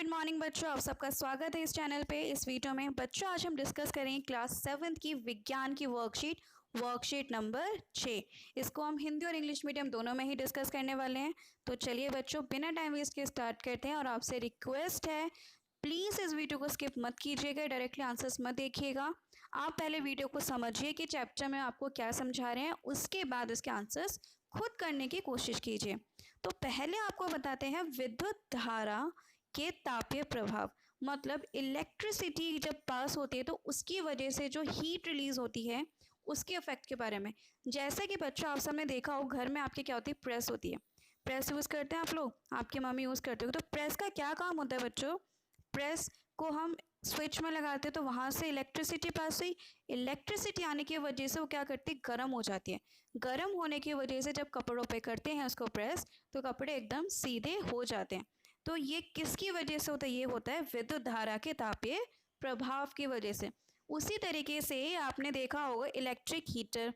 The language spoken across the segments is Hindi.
गुड मॉर्निंग बच्चों, आप सबका स्वागत है इस चैनल पे। इस वीडियो में बच्चों आज हम डिस्कस करेंगे क्लास 7th की विज्ञान की वर्कशीट नंबर 6। इसको हम हिंदी और इंग्लिश मीडियम दोनों में ही डिस्कस करने वाले हैं। तो चलिए बच्चों, बिना टाइम वेस्ट के स्टार्ट करते हैं। और आपसे रिक्वेस्ट है, प्लीज़ इस वीडियो को स्किप मत कीजिएगा, डायरेक्टली आंसर्स मत देखिएगा। आप पहले वीडियो को समझिए कि चैप्टर में आपको क्या समझा रहे हैं, उसके बाद इसके आंसर्स खुद करने की कोशिश कीजिए। तो पहले आपको बताते हैं विद्युत धारा के तापीय प्रभाव, मतलब इलेक्ट्रिसिटी जब पास होती है तो उसकी वजह से जो हीट रिलीज होती है उसके इफेक्ट के बारे में। जैसे कि बच्चों आप सबने देखा हो, घर में आपके क्या होती है, प्रेस होती है। प्रेस यूज़ करते हैं आप लोग, आपकी मम्मी यूज़ करते हो। तो प्रेस का क्या काम होता है बच्चों? प्रेस को हम स्विच में लगाते हैं तो वहाँ से इलेक्ट्रिसिटी पास हुई। इलेक्ट्रिसिटी आने की वजह से वो क्या करती है, गर्म हो जाती है। गर्म होने की वजह से जब कपड़ों पे करते हैं उसको प्रेस, तो कपड़े एकदम सीधे हो जाते हैं। तो ये किसकी वजह से होता है? ये होता है विद्युत धारा के तापीय प्रभाव की वजह से। उसी तरीके से आपने देखा होगा इलेक्ट्रिक हीटर।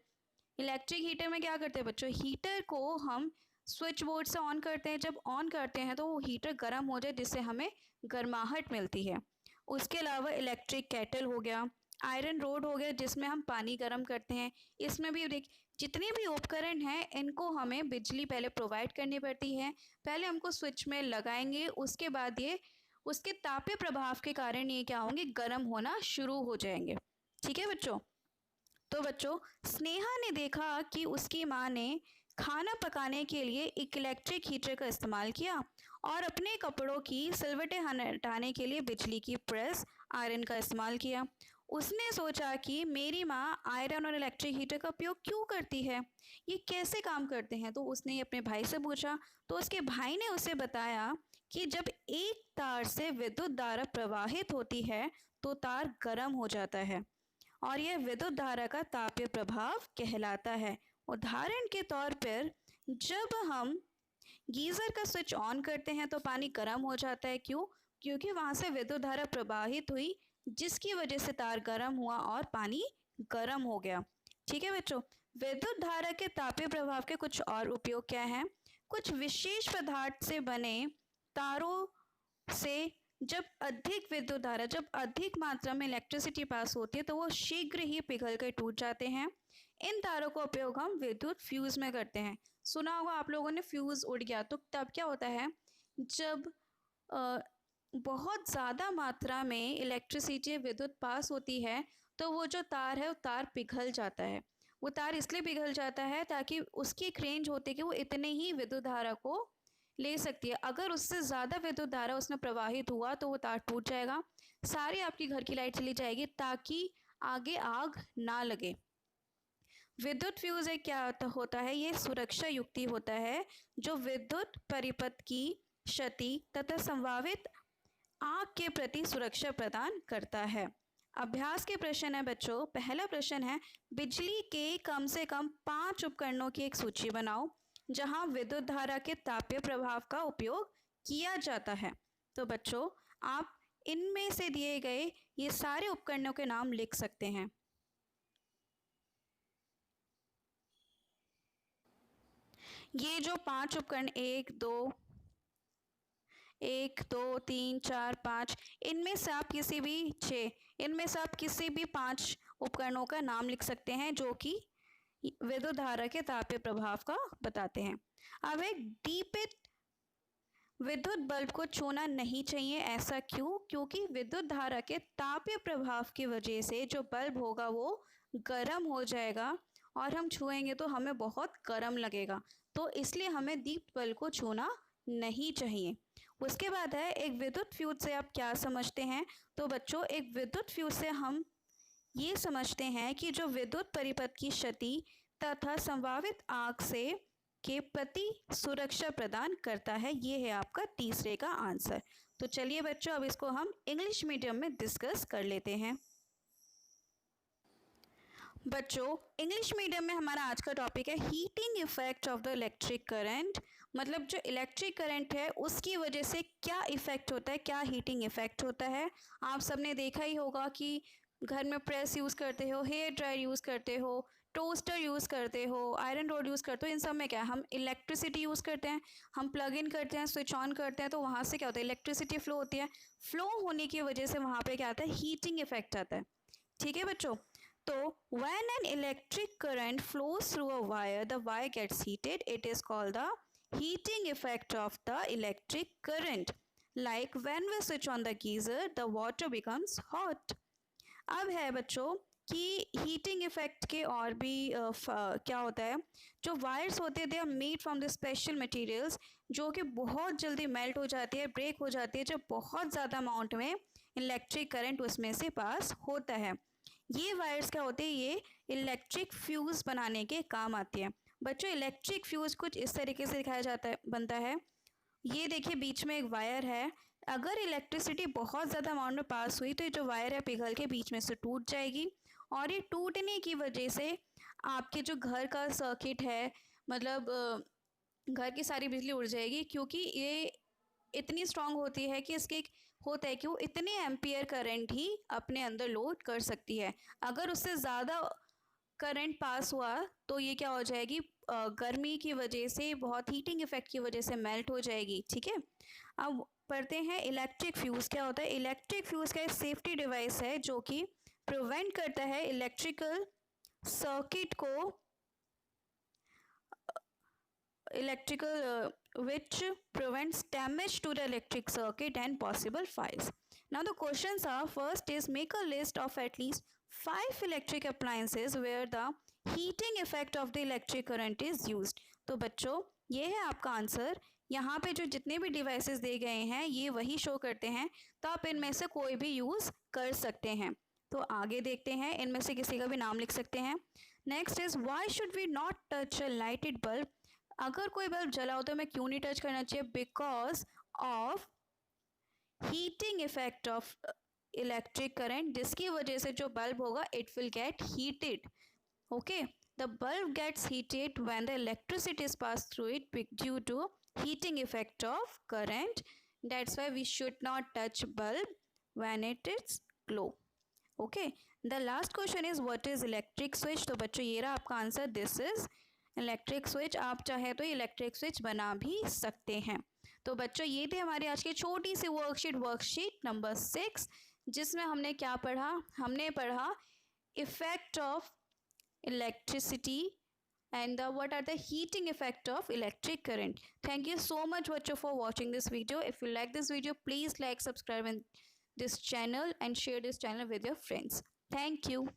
इलेक्ट्रिक हीटर में क्या करते हैं बच्चों? हीटर को हम स्विच बोर्ड से ऑन करते हैं। जब ऑन करते हैं तो वो हीटर गर्म हो जाए, जिससे हमें गर्माहट मिलती है। उसके अलावा इलेक्ट्रिक केटल हो गया, आयरन रोड हो गया, जिसमें हम पानी गर्म करते हैं। इसमें भी देख, जितने भी उपकरण हैं इनको हमें बिजली पहले प्रोवाइड करनी पड़ती है। पहले हमको स्विच में लगाएंगे, उसके बाद ये उसके तापीय प्रभाव के कारण ये क्या होंगे, गर्म होना शुरू हो जाएंगे। ठीक है बच्चों। तो बच्चों, स्नेहा ने देखा कि उसकी माँ ने खाना पकाने के लिए एक इलेक्ट्रिक हीटर का इस्तेमाल किया और अपने कपड़ों की सिलवटें हटाने के लिए बिजली की प्रेस आयरन का इस्तेमाल किया। उसने सोचा कि मेरी माँ आयरन और इलेक्ट्रिक हीटर का उपयोग क्यों करती है, ये कैसे काम करते हैं। तो उसने अपने भाई से पूछा। तो उसके भाई ने उसे बताया कि जब एक तार से विद्युत धारा प्रवाहित होती है तो तार गर्म हो जाता है और यह विद्युत धारा का तापीय प्रभाव कहलाता है। उदाहरण के तौर पर जब हम गीज़र का स्विच ऑन करते हैं तो पानी गर्म हो जाता है। क्यों? क्योंकि वहाँ से विद्युत धारा प्रवाहित हुई, जिसकी वजह से तार गर्म हुआ और पानी गर्म हो गया। ठीक है बच्चों। विद्युत धारा के तापीय प्रभाव के कुछ और उपयोग क्या हैं? कुछ विशेष पदार्थ से बने तारों से जब अधिक मात्रा में इलेक्ट्रिसिटी पास होती है तो वो शीघ्र ही पिघल कर टूट जाते हैं। इन तारों का उपयोग हम विद्युत फ्यूज में करते हैं। सुना होगा आप लोगों ने, फ्यूज उड़ गया। तो तब क्या होता है, जब बहुत ज़्यादा मात्रा में इलेक्ट्रिसिटी विद्युत पास होती है तो वो जो तार है वो तार पिघल जाता है। वो तार इसलिए पिघल जाता है ताकि उसकी एक रेंज होती है कि वो इतने ही विद्युत धारा को ले सकती है। अगर उससे ज़्यादा विद्युत धारा उसमें प्रवाहित हुआ तो वो तार टूट जाएगा, सारी आपकी घर की लाइट चली जाएगी, ताकि आगे आग ना लगे। विद्युत फ्यूज एक क्या होता है, ये सुरक्षा युक्ति होता है जो विद्युत परिपथ की क्षति तथा संभावित आग के प्रति सुरक्षा प्रदान करता है। अभ्यास के प्रश्न है बच्चों। पहला प्रश्न है, बिजली के कम से कम 5 उपकरणों की एक सूची बनाओ जहां विद्युत धारा के तापीय प्रभाव का उपयोग किया जाता है। तो बच्चों, आप इनमें से दिए गए ये सारे उपकरणों के नाम लिख सकते हैं। ये जो 5 उपकरण, 1 2 3 4 5, इनमें से आप किसी भी 6, इनमें से आप किसी भी 5 उपकरणों का नाम लिख सकते हैं जो कि विद्युत धारा के तापीय प्रभाव का बताते हैं। अब एक दीपित विद्युत बल्ब को छूना नहीं चाहिए। ऐसा क्यों? क्योंकि विद्युत धारा के तापीय प्रभाव की वजह से जो बल्ब होगा वो गर्म हो जाएगा और हम छुएंगे तो हमें बहुत गर्म लगेगा। तो इसलिए हमें दीप्त बल्ब को छूना नहीं चाहिए। उसके बाद है, एक विद्युत फ्यूज से आप क्या समझते हैं? तो बच्चों, एक विद्युत फ्यूज से हम ये समझते हैं कि जो विद्युत परिपथ की क्षति तथा संभावित आग से के प्रति सुरक्षा प्रदान करता है। ये है आपका तीसरे का आंसर। तो चलिए बच्चों, अब इसको हम इंग्लिश मीडियम में डिस्कस कर लेते हैं। बच्चों, इंग्लिश मीडियम में हमारा आज का टॉपिक है heating effect of the electric current. मतलब जो इलेक्ट्रिक करंट है उसकी वजह से क्या इफेक्ट होता है, क्या हीटिंग इफेक्ट होता है। आप सबने देखा ही होगा कि घर में प्रेस यूज़ करते हो, हेयर ड्रायर यूज़ करते हो, टोस्टर यूज़ करते हो, आयरन रोड यूज़ करते हो, इन सब में क्या है, हम इलेक्ट्रिसिटी यूज़ करते हैं, हम प्लग इन करते हैं, स्विच ऑन करते हैं, तो वहाँ से क्या होता है, इलेक्ट्रिसिटी फ्लो होती है। फ्लो होने की वजह से वहाँ पे क्या आता है, हीटिंग इफेक्ट आता है। ठीक है बच्चों, तो when an electric current flows through a wire, the wire gets heated. It is called the heating effect of the electric current. Like when we switch on the geyser, the water becomes hot. अब है बच्चों कि हीटिंग इफेक्ट के और भी क्या होता है, जो वायर्स होते हैं they are made from the special materials, जो कि बहुत जल्दी मेल्ट हो जाती है, ब्रेक हो जाती है, जब बहुत ज़्यादा अमाउंट में इलेक्ट्रिक करंट उसमें से पास होता है। ये वायर्स क्या होते हैं, ये इलेक्ट्रिक फ्यूज़ बनाने के काम आती है। बच्चों इलेक्ट्रिक फ्यूज़ कुछ इस तरीके से दिखाया जाता है, बनता है। ये देखिए बीच में एक वायर है, अगर इलेक्ट्रिसिटी बहुत ज़्यादा अमाउंट में पास हुई तो ये जो वायर है पिघल के बीच में से टूट जाएगी, और ये टूटने की वजह से आपके जो घर का सर्किट है, मतलब घर की सारी बिजली उड़ जाएगी, क्योंकि ये इतनी स्ट्रांग होती है कि इसके होता है कि वो इतने एम्पियर करंट ही अपने अंदर लोड कर सकती है। अगर उससे ज़्यादा करंट पास हुआ तो ये क्या हो जाएगी, गर्मी की वजह से, बहुत हीटिंग इफेक्ट की वजह से मेल्ट हो जाएगी। ठीक है, अब पढ़ते हैं इलेक्ट्रिक फ्यूज़ क्या होता है। इलेक्ट्रिक फ्यूज़ का एक सेफ्टी डिवाइस है जो कि प्रिवेंट करता है इलेक्ट्रिकल सर्किट को, which prevents damage to the electric circuit and possible fires. Now the questions are, first is make a list of at least 5 electric appliances where the heating effect of the electric current is used. तो बच्चों ये है आपका आंसर। यहाँ पे जो जितने भी डिवाइसेस दे गए हैं ये वही शो करते हैं, तो आप इनमें से कोई भी यूज़ कर सकते हैं। तो आगे देखते हैं, इनमें से किसी का भी नाम लिख सकते हैं। Next is why should we not touch a lighted bulb. अगर कोई बल्ब जला हो तो हमें क्यों नहीं टच करना चाहिए, because of heating effect of electric current, जिसकी वजह से जो बल्ब होगा it will get heated. Okay, the bulb gets heated when the electricity is pass through it due to heating effect of current. That's why we should not touch bulb when it is low. Okay, the last question is what is electric switch. तो बच्चों ये रहा आपका answer, this is electric switch. आप चाहे तो इलेक्ट्रिक स्विच बना भी सकते हैं। तो बच्चों ये थे हमारी आज की छोटी सी वर्कशीट नंबर 6, जिसमें हमने क्या पढ़ा, हमने पढ़ा effect of electricity and what are the heating effect of electric current. Thank you so much Vacho for watching this video. If you like this video, please like, subscribe in this channel and share this channel with your friends. Thank you.